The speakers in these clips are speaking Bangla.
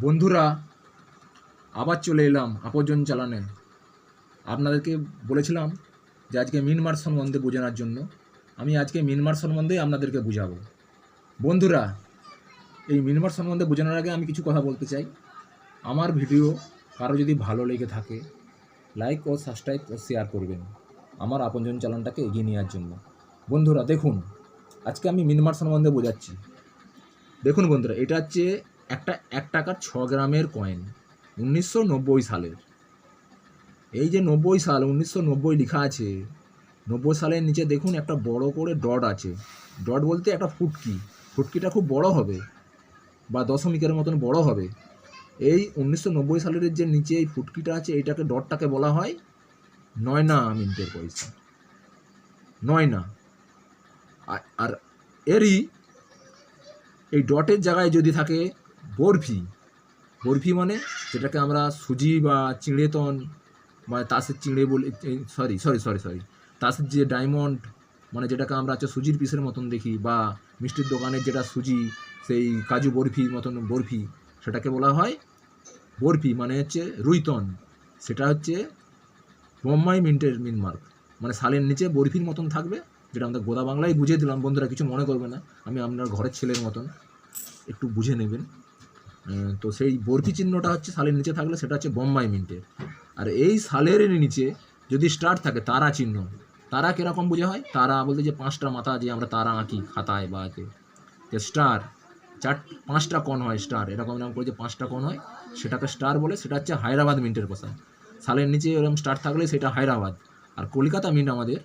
বন্ধুরা, আবার চলে এলাম আপনজন চালানে। আপনাদেরকে বলেছিলাম যে আজকে মিনমার সম্বন্ধে বোঝানোর জন্য আমি আজকে মিনমার সম্বন্ধেই আপনাদেরকে বুঝাবো। বন্ধুরা, এই মিনমার সম্বন্ধে বোঝানোর আগে আমি কিছু কথা বলতে চাই। আমার ভিডিও কারো যদি ভালো লেগে থাকে, লাইক ও সাবস্ক্রাইব ও শেয়ার করবেন আমার আপনজন চালানটাকে এগিয়ে নেওয়ার জন্য। বন্ধুরা দেখুন, আজকে আমি মিনমার সম্বন্ধে বোঝাচ্ছি। দেখুন বন্ধুরা, এটা হচ্ছে একটা 1 টাকার 6 গ্রামের কয়েন 1990 সালের। এই যে 90 সাল, 1990 লেখা আছে, 90 সালের নিচে দেখুন একটা বড় করে ডট আছে। ডট বলতে একটা ফুটকি, ফুটকিটা খুব বড় হবে বা দশমিকের মতন বড় হবে। এই 1990 সালের যে নিচে এই ফুটকিটা আছে, এইটাকে ডটটাকে বলা হয় নয়না মিন্টের পয়সা, নয়না। আর এরই এই ডটের জায়গায় যদি থাকে বরফি, বরফি মানে যেটাকে আমরা সুজি বা চিঁড়েতন বা তাসের চিঁড়ে বলি, সরি তাসের যে ডায়মন্ড মানে যেটাকে আমরা হচ্ছে সুজির পিসের মতন দেখি, বা মিষ্টির দোকানের যেটা সুজি সেই কাজু বরফি মতন বরফি, সেটাকে বলা হয় বরফি মানে হচ্ছে রুইতন। সেটা হচ্ছে বোম্বাই মিন্টের মিনমার্ক, মানে সালের নিচে বরফির মতন থাকবে, যেটা আমাদের গোদা বাংলায় বুঝিয়ে দিলাম। বন্ধুরা কিছু মনে করবে না, আমি আপনার ঘরের ছেলের মতন, একটু বুঝে নেবেন। তো সেই বরফি চিহ্নটা হচ্ছে সালের নিচে থাকলে সেটা হচ্ছে বোম্বাই মিন্টের। আর এই সালের নিচে যদি স্টার থাকে তারা চিহ্ন, তারা কীরকম বোঝা হয়? তারা বলতে যে 5টা মাথা যে আমরা তারা আঁকি খাতায় বা এতে, যে স্টার 5টা কোণ হয়, স্টার এরকম এরকম করে যে 5টা কোণ হয়, সেটাকে স্টার বলে। সেটা হচ্ছে হায়দ্রাবাদ মিন্টের পয়সা। সালের নিচে এরকম স্টার থাকলে সেটা হায়দ্রাবাদ। আর কলকাতা মিন্ট আমাদের,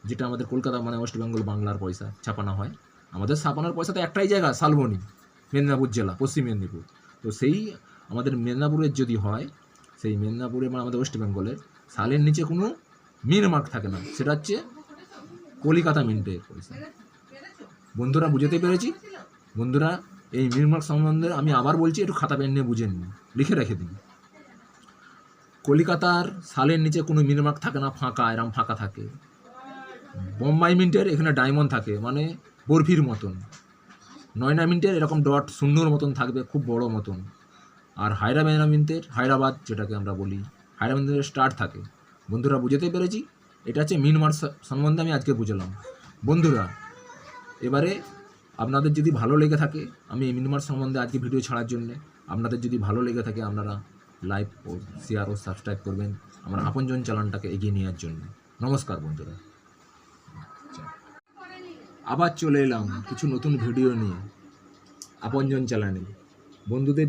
যেটা আমাদের কলকাতা মানে ওয়েস্ট বেঙ্গল বাংলার পয়সা ছাপানো হয়, আমাদের ছাপানোর পয়সা তো একটাই জায়গা, শালবনী, মেদিনীপুর জেলা, পশ্চিম মেদিনীপুর। তো সেই আমাদের মেদিনীপুরের যদি হয়, সেই মেদিনীপুরে মানে আমাদের ওয়েস্ট বেঙ্গলের সালের নিচে কোনো মিন মার্ক থাকে না, সেটা হচ্ছে কলিকাতা মিন্টের পয়সা। বন্ধুরা বুঝতে পেরেছি? বন্ধুরা, এই মিন মার্ক সম্বন্ধে আমি আবার বলছি, একটু খাতা পেন নিয়ে বুঝে নিন, লিখে রেখে দিন। কলিকাতার সালের নিচে কোনো মিন মার্ক থাকে না, ফাঁকা, এরম ফাঁকা থাকে। বোম্বাই মিন্টের এখানে ডায়মন্ড থাকে, মানে বরফির মতন। নয়না মিন্টের এরকম ডট শূন্যর মতন থাকবে, খুব বড় মতন। আর হায়দ্রাবাদ মিন্টের, হায়দ্রাবাদ যেটাকে আমরা বলি, হায়দ্রাবাদ মিন্টের স্টার থাকে। বন্ধুরা বুঝতে পেরেছি? এটা হচ্ছে মিনমার সম্বন্ধে আমি আজকে বুঝলাম। বন্ধুরা, এবারে আপনাদের যদি ভালো লেগে থাকে, আমি এই মিনমার সম্বন্ধে আজকে ভিডিও ছাড়ার জন্যে, আপনাদের যদি ভালো লেগে থাকে আপনারা লাইক ও শেয়ার ও সাবস্ক্রাইব করবেন আমার আপনজন চালানটাকে এগিয়ে নেওয়ার জন্য। নমস্কার বন্ধুরা, আবার চলে এলাম কিছু নতুন ভিডিও নিয়ে আপনজন চালানে। বন্ধুদের